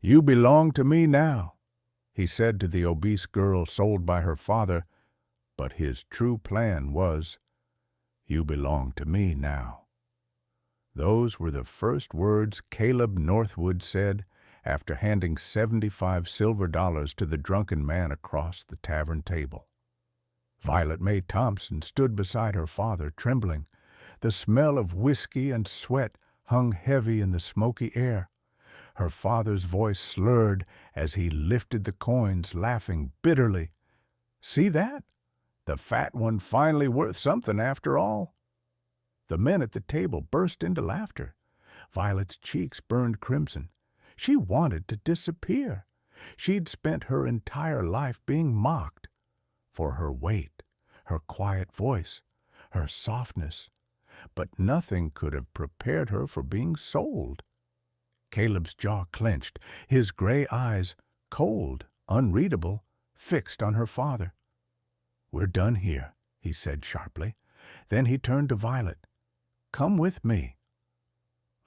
"You belong to me now," he said to the obese girl sold by her father, but his true plan was, "You belong to me now." Those were the first words Caleb Northwood said after handing 75 silver dollars to the drunken man across the tavern table. Violet Mae Thompson stood beside her father, trembling. The smell of whiskey and sweat hung heavy in the smoky air. Her father's voice slurred as he lifted the coins, laughing bitterly. "See that? The fat one finally worth something after all." The men at the table burst into laughter. Violet's cheeks burned crimson. She wanted to disappear. She'd spent her entire life being mocked for her weight, her quiet voice, her softness, but nothing could have prepared her for being sold. Caleb's jaw clenched, his gray eyes, cold, unreadable, fixed on her father. "We're done here," he said sharply. Then he turned to Violet. "Come with me."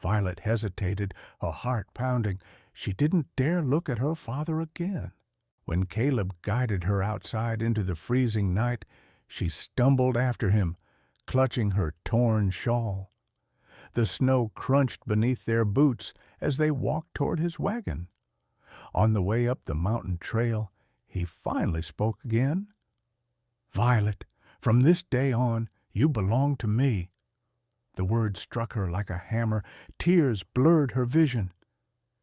Violet hesitated, her heart pounding. She didn't dare look at her father again. When Caleb guided her outside into the freezing night, she stumbled after him, clutching her torn shawl. The snow crunched beneath their boots as they walked toward his wagon. On the way up the mountain trail, he finally spoke again. "Violet, from this day on, you belong to me." The words struck her like a hammer. Tears blurred her vision.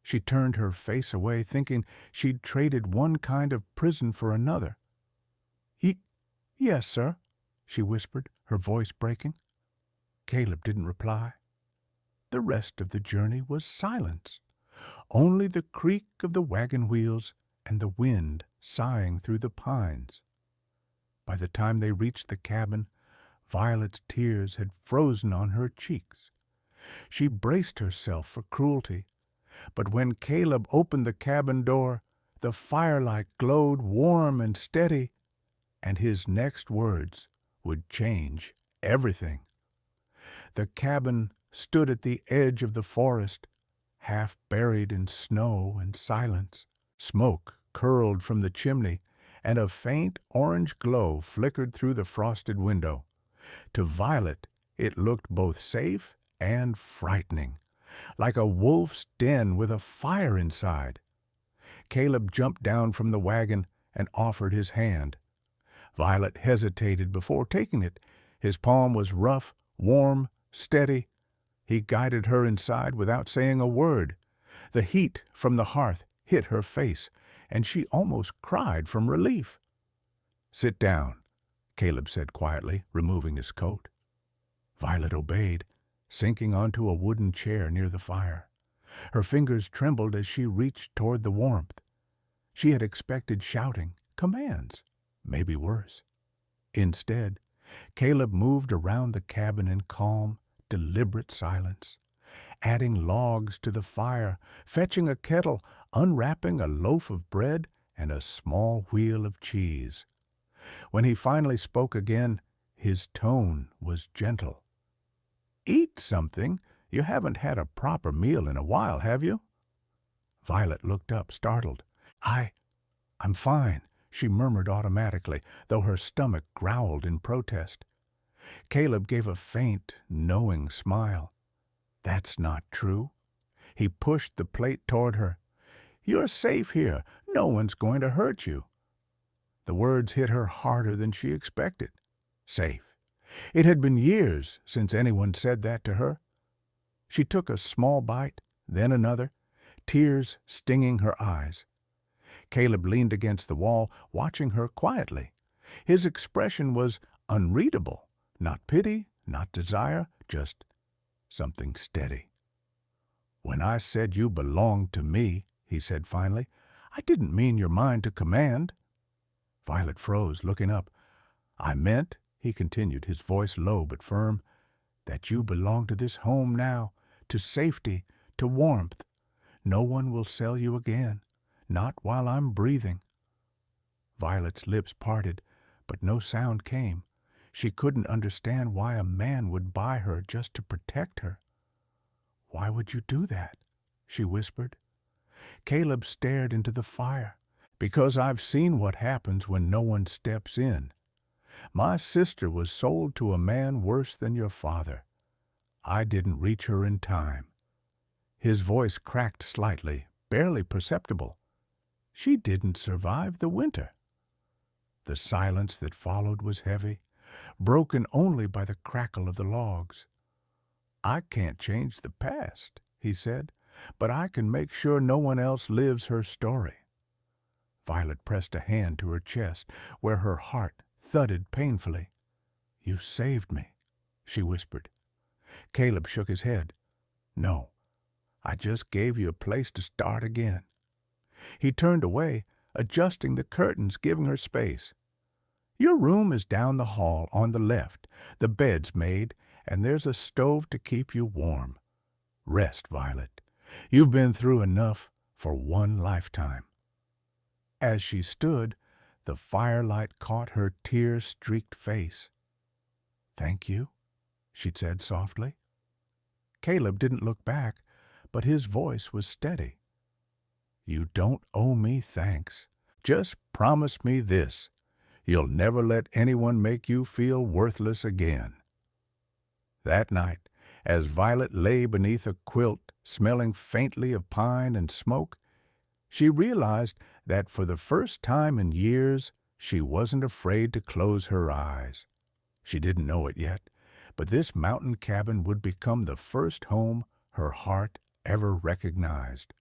She turned her face away, thinking she'd traded one kind of prison for another. Yes, sir," she whispered, her voice breaking. Caleb didn't reply. The rest of the journey was silence. Only the creak of the wagon wheels and the wind sighing through the pines. By the time they reached the cabin, Violet's tears had frozen on her cheeks. She braced herself for cruelty, but when Caleb opened the cabin door, the firelight glowed warm and steady, and his next words would change everything. The cabin stood at the edge of the forest, half buried in snow and silence. Smoke curled from the chimney, and a faint orange glow flickered through the frosted window. To Violet, it looked both safe and frightening, like a wolf's den with a fire inside. Caleb jumped down from the wagon and offered his hand. Violet hesitated before taking it. His palm was rough, warm, steady. He guided her inside without saying a word. The heat from the hearth hit her face, and she almost cried from relief. "Sit down," Caleb said quietly, removing his coat. Violet obeyed, sinking onto a wooden chair near the fire. Her fingers trembled as she reached toward the warmth. She had expected shouting, commands, maybe worse. Instead, Caleb moved around the cabin in calm, deliberate silence, adding logs to the fire, fetching a kettle, unwrapping a loaf of bread and a small wheel of cheese. When he finally spoke again, his tone was gentle. "Eat something. You haven't had a proper meal in a while, have you?" Violet looked up, startled. I'm fine," she murmured automatically, though her stomach growled in protest. Caleb gave a faint, knowing smile. "That's not true." He pushed the plate toward her. "You're safe here. No one's going to hurt you." The words hit her harder than she expected. Safe. It had been years since anyone said that to her. She took a small bite, then another, tears stinging her eyes. Caleb leaned against the wall, watching her quietly. His expression was unreadable. Not pity, not desire, just something steady. "When I said you belonged to me," he said finally, "I didn't mean you're mine to command." Violet froze, looking up. "I meant," he continued, his voice low but firm, "that you belong to this home now, to safety, to warmth. No one will sell you again, not while I'm breathing." Violet's lips parted, but no sound came. She couldn't understand why a man would buy her just to protect her. "Why would you do that?" she whispered. Caleb stared into the fire. "Because I've seen what happens when no one steps in. My sister was sold to a man worse than your father. I didn't reach her in time." His voice cracked slightly, barely perceptible. "She didn't survive the winter." The silence that followed was heavy, broken only by the crackle of the logs. "I can't change the past," he said, "but I can make sure no one else lives her story." Violet pressed a hand to her chest, where her heart thudded painfully. "You saved me," she whispered. Caleb shook his head. "No, I just gave you a place to start again." He turned away, adjusting the curtains, giving her space. "Your room is down the hall on the left. The bed's made, and there's a stove to keep you warm. Rest, Violet. You've been through enough for one lifetime." As she stood, the firelight caught her tear-streaked face. "Thank you," she said softly. Caleb didn't look back, but his voice was steady. "You don't owe me thanks. Just promise me this. You'll never let anyone make you feel worthless again." That night, as Violet lay beneath a quilt, smelling faintly of pine and smoke, she realized that for the first time in years she wasn't afraid to close her eyes. She didn't know it yet, but this mountain cabin would become the first home her heart ever recognized.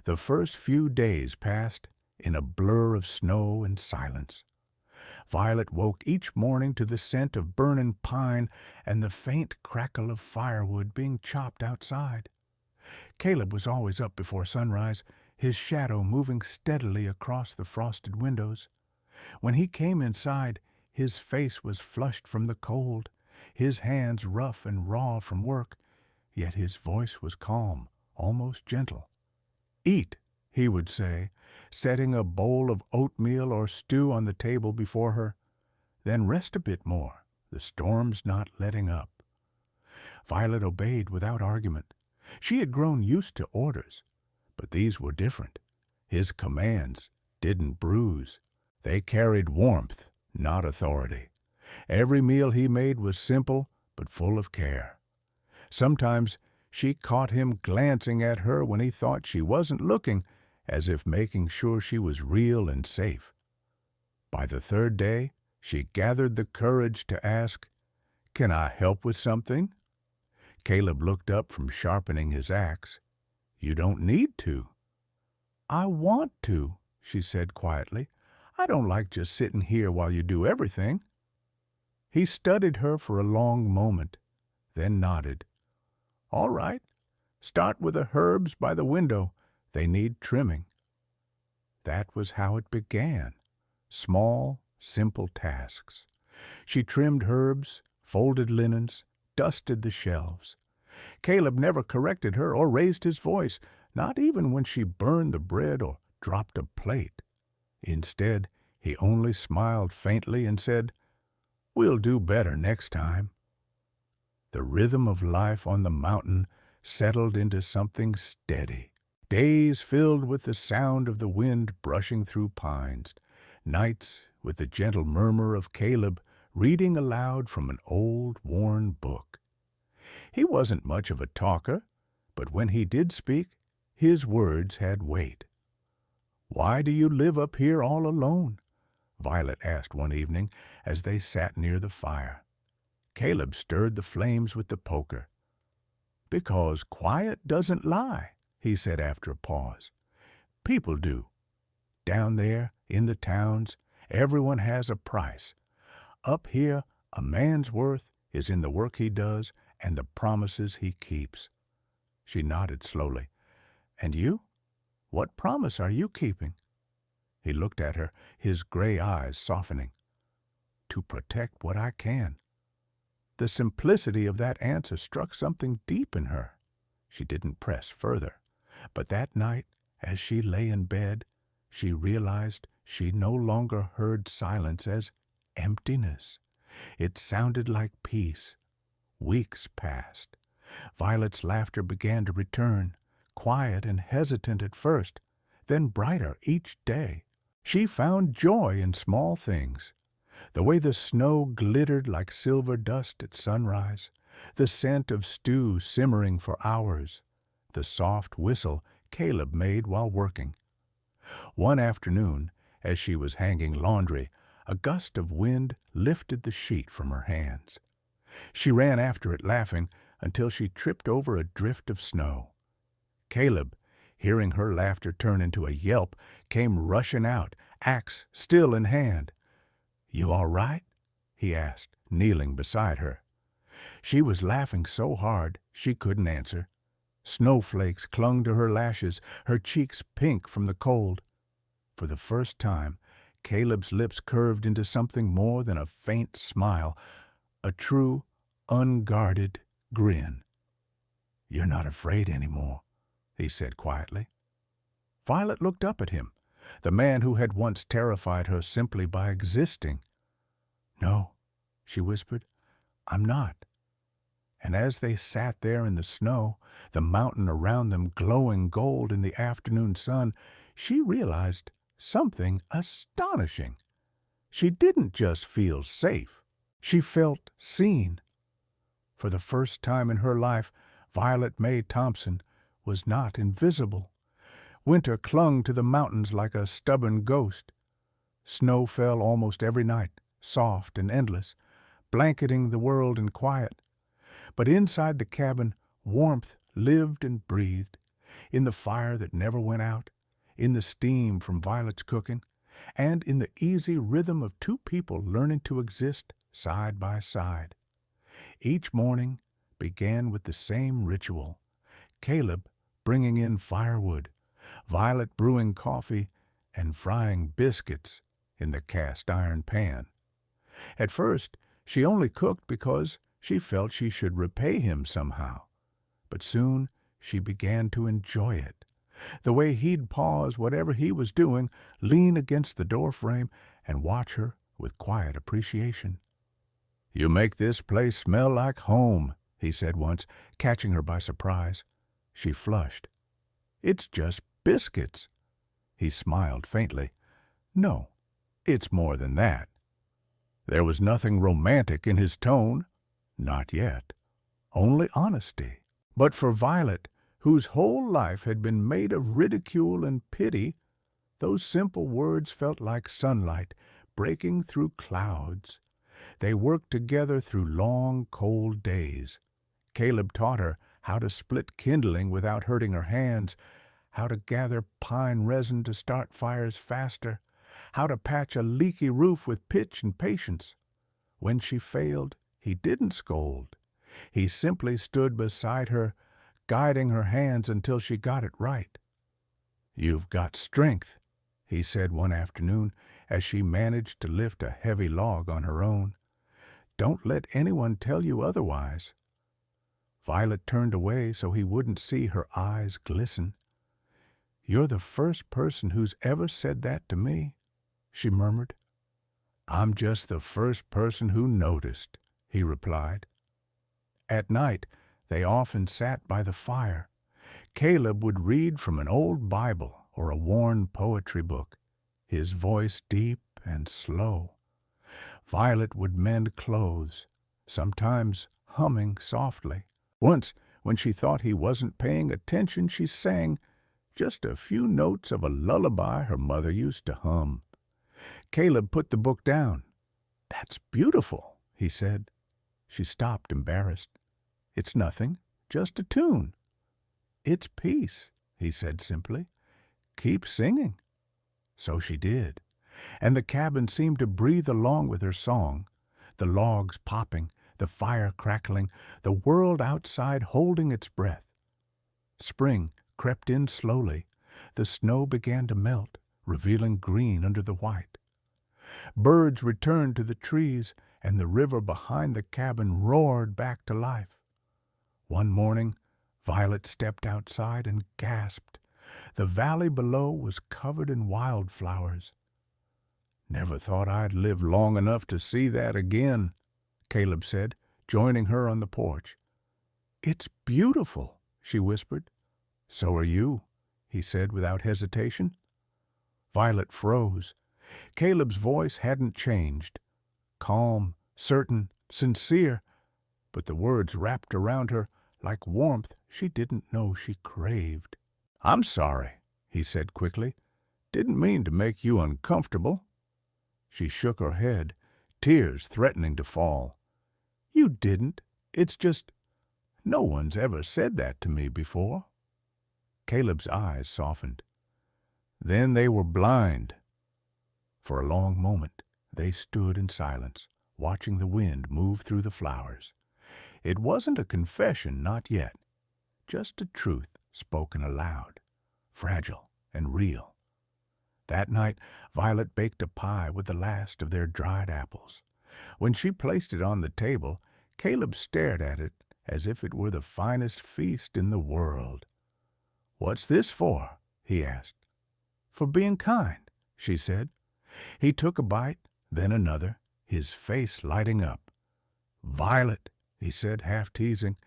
The first few days passed in a blur of snow and silence. Violet woke each morning to the scent of burning pine and the faint crackle of firewood being chopped outside. Caleb was always up before sunrise, his shadow moving steadily across the frosted windows. When he came inside, his face was flushed from the cold, his hands rough and raw from work, yet his voice was calm, almost gentle. "Eat," he would say, setting a bowl of oatmeal or stew on the table before her. "Then rest a bit more. The storm's not letting up." Violet obeyed without argument. She had grown used to orders, but these were different. His commands didn't bruise. They carried warmth, not authority. Every meal he made was simple but full of care. Sometimes she caught him glancing at her when he thought she wasn't looking, as if making sure she was real and safe. By the third day, she gathered the courage to ask, "Can I help with something?" Caleb looked up from sharpening his axe. "You don't need to." "I want to," she said quietly. "I don't like just sitting here while you do everything." He studied her for a long moment, then nodded. "All right. Start with the herbs by the window. They need trimming." That was how it began. Small, simple tasks. She trimmed herbs, folded linens, dusted the shelves. Caleb never corrected her or raised his voice, not even when she burned the bread or dropped a plate. Instead, he only smiled faintly and said, "We'll do better next time." The rhythm of life on the mountain settled into something steady. Days filled with the sound of the wind brushing through pines. Nights with the gentle murmur of Caleb reading aloud from an old, worn book. He wasn't much of a talker, but when he did speak, his words had weight. "Why do you live up here all alone?" Violet asked one evening as they sat near the fire. Caleb stirred the flames with the poker. "Because quiet doesn't lie," he said after a pause. "People do. Down there, in the towns, everyone has a price. Up here, a man's worth is in the work he does and the promises he keeps." She nodded slowly. "And you? What promise are you keeping?" He looked at her, his gray eyes softening. "To protect what I can." The simplicity of that answer struck something deep in her. She didn't press further. But that night, as she lay in bed, she realized she no longer heard silence as emptiness. It sounded like peace. Weeks passed. Violet's laughter began to return, quiet and hesitant at first, then brighter each day. She found joy in small things. The way the snow glittered like silver dust at sunrise, the scent of stew simmering for hours, the soft whistle Caleb made while working. One afternoon, as she was hanging laundry, a gust of wind lifted the sheet from her hands. She ran after it laughing until she tripped over a drift of snow. Caleb, hearing her laughter turn into a yelp, came rushing out, axe still in hand. "You all right?" he asked, kneeling beside her. She was laughing so hard she couldn't answer. Snowflakes clung to her lashes, her cheeks pink from the cold. For the first time, Caleb's lips curved into something more than a faint smile, a true, unguarded grin. "You're not afraid anymore," he said quietly. Violet looked up at him, the man who had once terrified her simply by existing. "No," she whispered, "I'm not." And as they sat there in the snow, the mountain around them glowing gold in the afternoon sun, she realized something astonishing. She didn't just feel safe. She felt seen. For the first time in her life, Violet Mae Thompson was not invisible. Winter clung to the mountains like a stubborn ghost. Snow fell almost every night, soft and endless, blanketing the world in quiet. But inside the cabin, warmth lived and breathed, in the fire that never went out, in the steam from Violet's cooking, and in the easy rhythm of two people learning to exist side by side. Each morning began with the same ritual, Caleb bringing in firewood, Violet brewing coffee, and frying biscuits in the cast-iron pan. At first, she only cooked because she felt she should repay him somehow, but soon she began to enjoy it. The way he'd pause whatever he was doing, lean against the doorframe, and watch her with quiet appreciation. "You make this place smell like home," he said once, catching her by surprise. She flushed. "It's just biscuits." He smiled faintly. "No, it's more than that." There was nothing romantic in his tone. Not yet. Only honesty. But for Violet, whose whole life had been made of ridicule and pity, those simple words felt like sunlight breaking through clouds. They worked together through long, cold days. Caleb taught her how to split kindling without hurting her hands, how to gather pine resin to start fires faster, how to patch a leaky roof with pitch and patience. When she failed, he didn't scold. He simply stood beside her, guiding her hands until she got it right. "You've got strength," he said one afternoon as she managed to lift a heavy log on her own. "Don't let anyone tell you otherwise." Violet turned away so he wouldn't see her eyes glisten. "You're the first person who's ever said that to me," she murmured. "I'm just the first person who noticed," he replied. At night, they often sat by the fire. Caleb would read from an old Bible or a worn poetry book, his voice deep and slow. Violet would mend clothes, sometimes humming softly. Once, when she thought he wasn't paying attention, she sang just a few notes of a lullaby her mother used to hum. Caleb put the book down. "That's beautiful," he said. She stopped, embarrassed. "It's nothing, just a tune." "It's peace," he said simply. "Keep singing." So she did, and the cabin seemed to breathe along with her song, the logs popping, the fire crackling, the world outside holding its breath. Spring crept in slowly. The snow began to melt, revealing green under the white. Birds returned to the trees, and the river behind the cabin roared back to life. One morning, Violet stepped outside and gasped. The valley below was covered in wildflowers. "Never thought I'd live long enough to see that again," Caleb said, joining her on the porch. "It's beautiful," she whispered. "So are you," he said without hesitation. Violet froze. Caleb's voice hadn't changed. Calm, certain, sincere, but the words wrapped around her like warmth she didn't know she craved. "I'm sorry," he said quickly. "Didn't mean to make you uncomfortable." She shook her head, tears threatening to fall. "You didn't. It's just, no one's ever said that to me before." Caleb's eyes softened. Then they were blind. For a long moment they stood in silence, watching the wind move through the flowers. It wasn't a confession, not yet. Just a truth spoken aloud, fragile and real. That night, Violet baked a pie with the last of their dried apples. When she placed it on the table, Caleb stared at it as if it were the finest feast in the world. "What's this for?" he asked. "For being kind," she said. He took a bite, then another, his face lighting up. "Violet," he said, half teasing,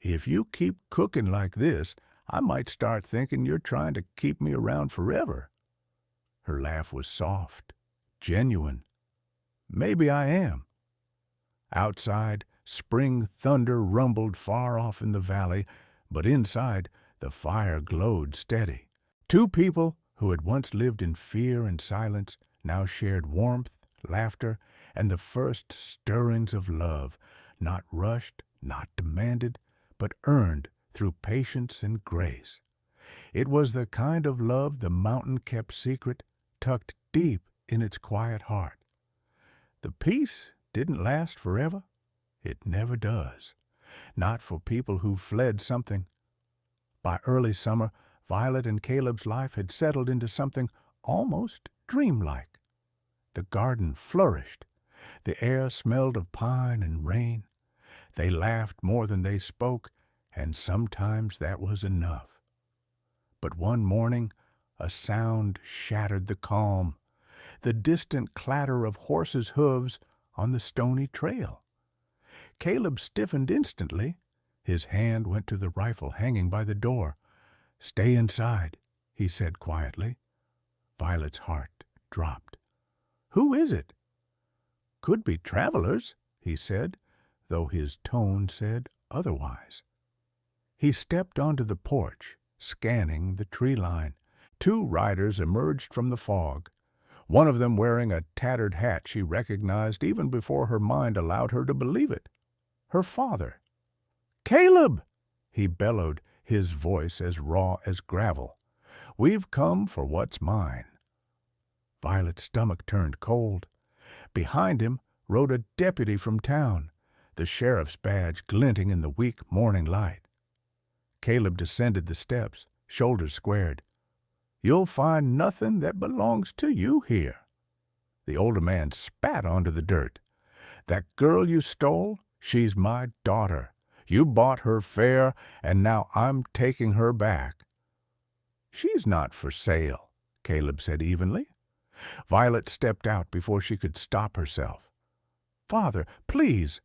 "if you keep cooking like this, I might start thinking you're trying to keep me around forever." Her laugh was soft, genuine. "Maybe I am." Outside, spring thunder rumbled far off in the valley, but inside, the fire glowed steady. Two people who had once lived in fear and silence now shared warmth, laughter, and the first stirrings of love, not rushed, not demanded, but earned through patience and grace. It was the kind of love the mountain kept secret, tucked deep in its quiet heart. The peace didn't last forever. It never does. Not for people who fled something. By early summer, Violet and Caleb's life had settled into something almost dreamlike. The garden flourished. The air smelled of pine and rain. They laughed more than they spoke, and sometimes that was enough. But one morning, a sound shattered the calm, the distant clatter of horses' hooves on the stony trail. Caleb stiffened instantly. His hand went to the rifle hanging by the door. "Stay inside," he said quietly. Violet's heart dropped. "Who is it?" "Could be travelers," he said, though his tone said otherwise. He stepped onto the porch, scanning the tree line. Two riders emerged from the fog, one of them wearing a tattered hat she recognized even before her mind allowed her to believe it. Her father. "Caleb!" he bellowed, his voice as raw as gravel. "We've come for what's mine." Violet's stomach turned cold. Behind him rode a deputy from town, the sheriff's badge glinting in the weak morning light. Caleb descended the steps, shoulders squared. "You'll find nothing that belongs to you here." The older man spat onto the dirt. "That girl you stole, she's my daughter. You bought her fair, and now I'm taking her back." "She's not for sale," Caleb said evenly. Violet stepped out before she could stop herself. "Father, please."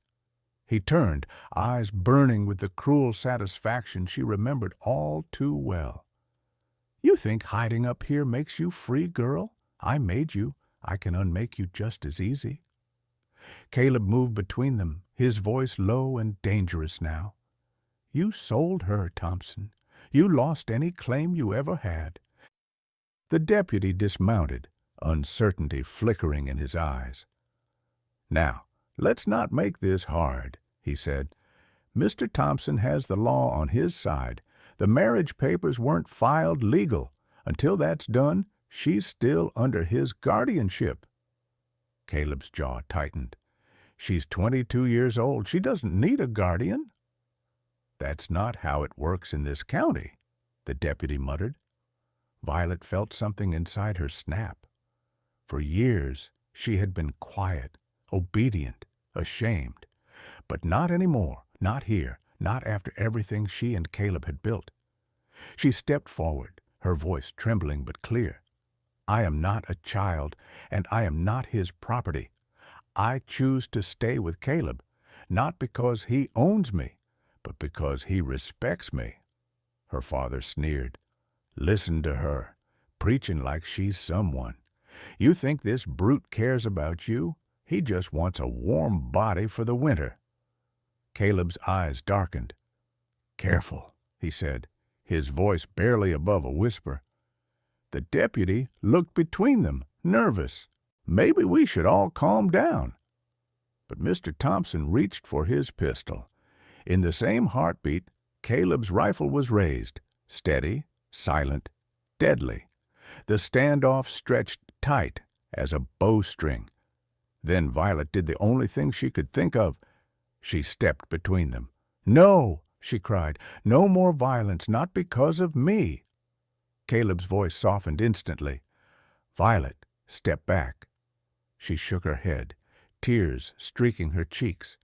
He turned, eyes burning with the cruel satisfaction she remembered all too well. "You think hiding up here makes you free, girl? I made you. I can unmake you just as easy." Caleb moved between them, his voice low and dangerous now. "You sold her, Thompson. You lost any claim you ever had." The deputy dismounted, uncertainty flickering in his eyes. "Now, let's not make this hard," he said. "Mr. Thompson has the law on his side. The marriage papers weren't filed legal. Until that's done, she's still under his guardianship." Caleb's jaw tightened. "She's 22 years old. She doesn't need a guardian." "That's not how it works in this county," the deputy muttered. Violet felt something inside her snap. For years she had been quiet, obedient, ashamed. But not anymore, not here, not after everything she and Caleb had built. She stepped forward, her voice trembling but clear. "I am not a child, and I am not his property. I choose to stay with Caleb, not because he owns me, but because he respects me." her father sneered. "Listen to her, preaching like she's someone. You think this brute cares about you? He just wants a warm body for the winter." Caleb's eyes darkened. "Careful," he said, his voice barely above a whisper. The deputy looked between them, nervous. "Maybe we should all calm down." But Mr. Thompson reached for his pistol. In the same heartbeat, Caleb's rifle was raised, steady, silent, deadly. The standoff stretched tight as a bowstring. Then Violet did the only thing she could think of. She stepped between them. "No!" she cried. "No more violence, not because of me." Caleb's voice softened instantly. "Violet, step back." She shook her head, tears streaking her cheeks.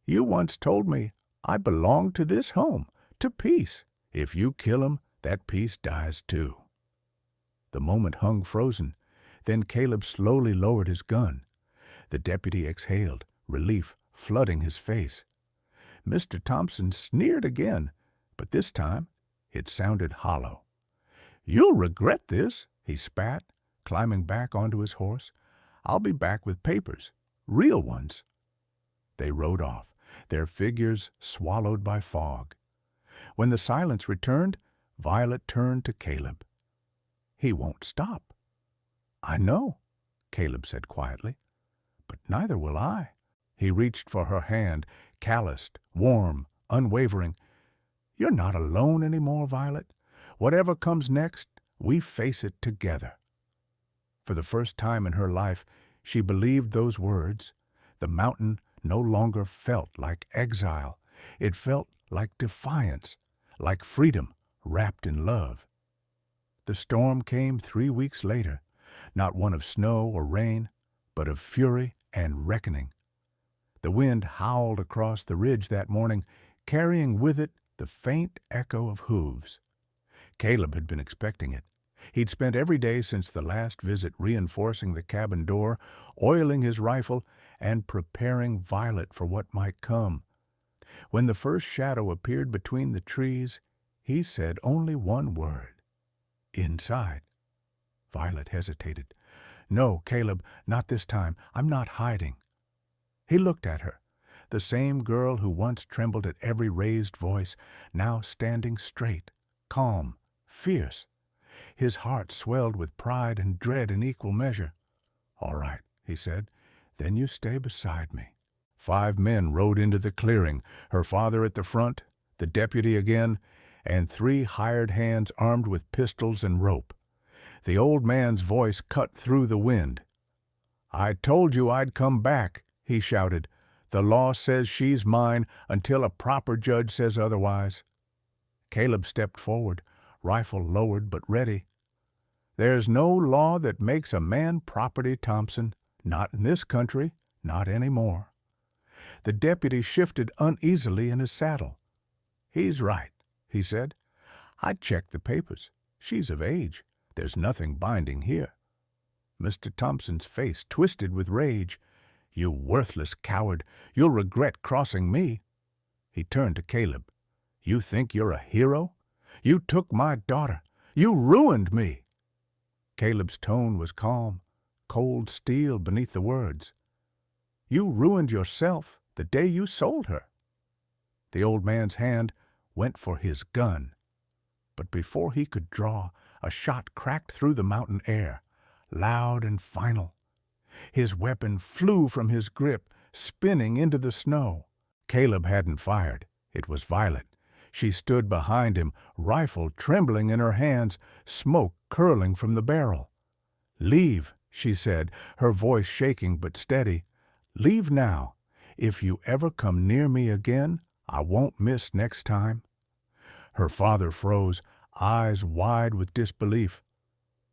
"You once told me I belong to this home, to peace. If you kill him, that peace dies too." The moment hung frozen. Then Caleb slowly lowered his gun. The deputy exhaled, relief flooding his face. Mr. Thompson sneered again, but this time it sounded hollow. "You'll regret this," he spat, climbing back onto his horse. "I'll be back with papers, real ones." They rode off, their figures swallowed by fog. When the silence returned, Violet turned to Caleb. "He won't stop." "I know," Caleb said quietly, "but neither will I." He reached for her hand, calloused, warm, unwavering. "You're not alone anymore, Violet. Whatever comes next, we face it together." For the first time in her life, she believed those words. The mountain no longer felt like exile. It felt like defiance, like freedom wrapped in love. The storm came 3 weeks later, not one of snow or rain, but of fury and reckoning. The wind howled across the ridge that morning, carrying with it the faint echo of hooves. Caleb had been expecting it. He'd spent every day since the last visit reinforcing the cabin door, oiling his rifle, and preparing Violet for what might come. When the first shadow appeared between the trees, he said only one word: "Inside." Violet hesitated. "No, Caleb, not this time. I'm not hiding." He looked at her, the same girl who once trembled at every raised voice, now standing straight, calm, fierce. His heart swelled with pride and dread in equal measure. "All right," he said, "then you stay beside me." 5 men rode into the clearing, her father at the front, the deputy again, and 3 hired hands armed with pistols and rope. The old man's voice cut through the wind. "I told you I'd come back," he shouted. "The law says she's mine until a proper judge says otherwise." Caleb stepped forward, rifle lowered but ready. "There's no law that makes a man property, Thompson. Not in this country, not anymore." The deputy shifted uneasily in his saddle. "He's right," he said. "I checked the papers. She's of age. There's nothing binding here." Mr. Thompson's face twisted with rage. "You worthless coward! You'll regret crossing me." He turned to Caleb. "You think you're a hero? You took my daughter. You ruined me." Caleb's tone was calm, cold steel beneath the words. "You ruined yourself the day you sold her." The old man's hand went for his gun. But before he could draw, a shot cracked through the mountain air, loud and final. His weapon flew from his grip, spinning into the snow. Caleb hadn't fired. It was Violet. She stood behind him, rifle trembling in her hands, smoke curling from the barrel. "Leave," she said, her voice shaking but steady. "Leave now. If you ever come near me again, I won't miss next time." Her father froze, eyes wide with disbelief.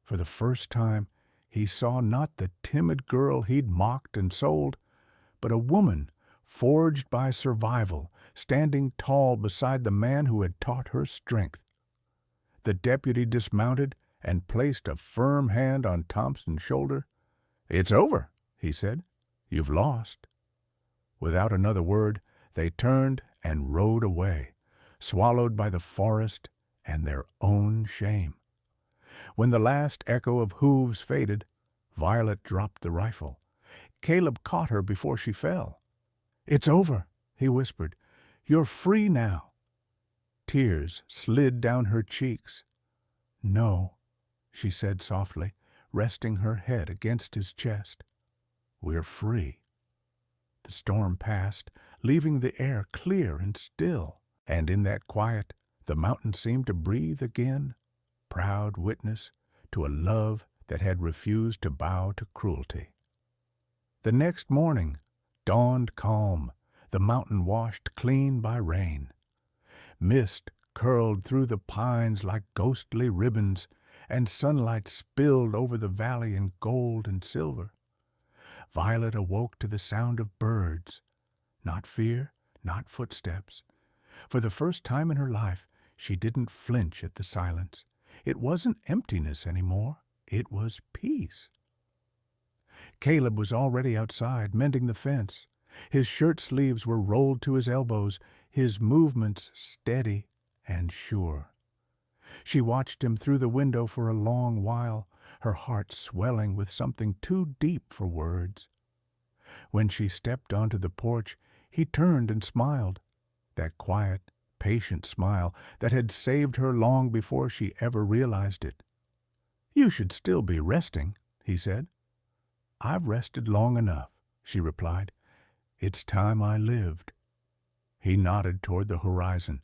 For the first time, he saw not the timid girl he'd mocked and sold, but a woman forged by survival, standing tall beside the man who had taught her strength. The deputy dismounted and placed a firm hand on Thompson's shoulder. "It's over," he said. "You've lost." Without another word, they turned and rode away, swallowed by the forest and their own shame. When the last echo of hooves faded, Violet dropped the rifle. Caleb caught her before she fell. "It's over," he whispered. "You're free now." Tears slid down her cheeks. "No," she said softly, resting her head against his chest. "We're free." The storm passed, leaving the air clear and still, and in that quiet the mountain seemed to breathe again, proud witness to a love that had refused to bow to cruelty. The next morning dawned calm, the mountain washed clean by rain. Mist curled through the pines like ghostly ribbons, and sunlight spilled over the valley in gold and silver. Violet awoke to the sound of birds. Not fear, not footsteps. For the first time in her life, she didn't flinch at the silence. It wasn't emptiness anymore. It was peace. Caleb was already outside, mending the fence. His shirt sleeves were rolled to his elbows, his movements steady and sure. She watched him through the window for a long while, her heart swelling with something too deep for words. When she stepped onto the porch, he turned and smiled, that quiet, patient smile that had saved her long before she ever realized it. "You should still be resting," he said. "I've rested long enough," she replied. "It's time I lived." He nodded toward the horizon.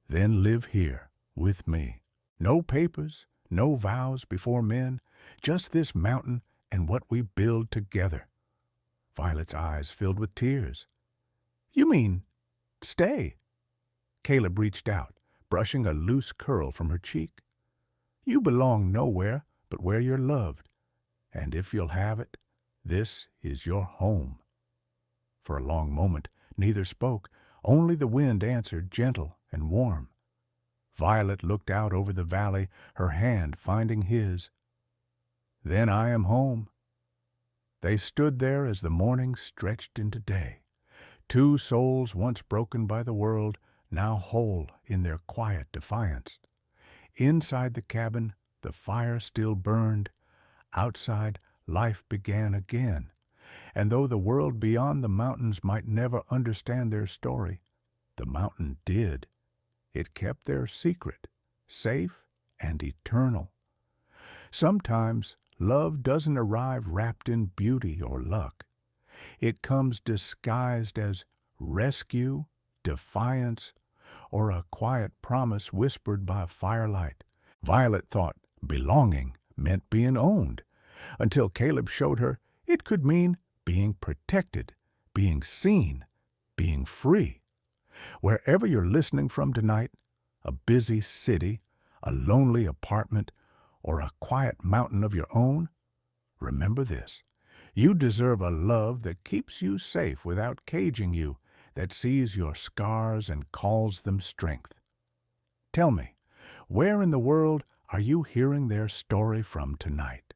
"Then live here, with me. No papers, no vows before men, just this mountain and what we build together." Violet's eyes filled with tears. "You mean stay?" Caleb reached out, brushing a loose curl from her cheek. "You belong nowhere but where you're loved, and if you'll have it, this is your home." For a long moment neither spoke, only the wind answered, gentle and warm. Violet looked out over the valley, her hand finding his. "Then I am home." They stood there as the morning stretched into day. Two souls once broken by the world, now whole in their quiet defiance. Inside the cabin, the fire still burned. Outside, life began again. And though the world beyond the mountains might never understand their story, the mountain did. It kept their secret, safe and eternal. Sometimes love doesn't arrive wrapped in beauty or luck. It comes disguised as rescue, defiance, or a quiet promise whispered by firelight. Violet thought belonging meant being owned, until Caleb showed her it could mean being protected, being seen, being free. Wherever you're listening from tonight, a busy city, a lonely apartment, or a quiet mountain of your own, remember this. You deserve a love that keeps you safe without caging you, that sees your scars and calls them strength. Tell me, where in the world are you hearing their story from tonight?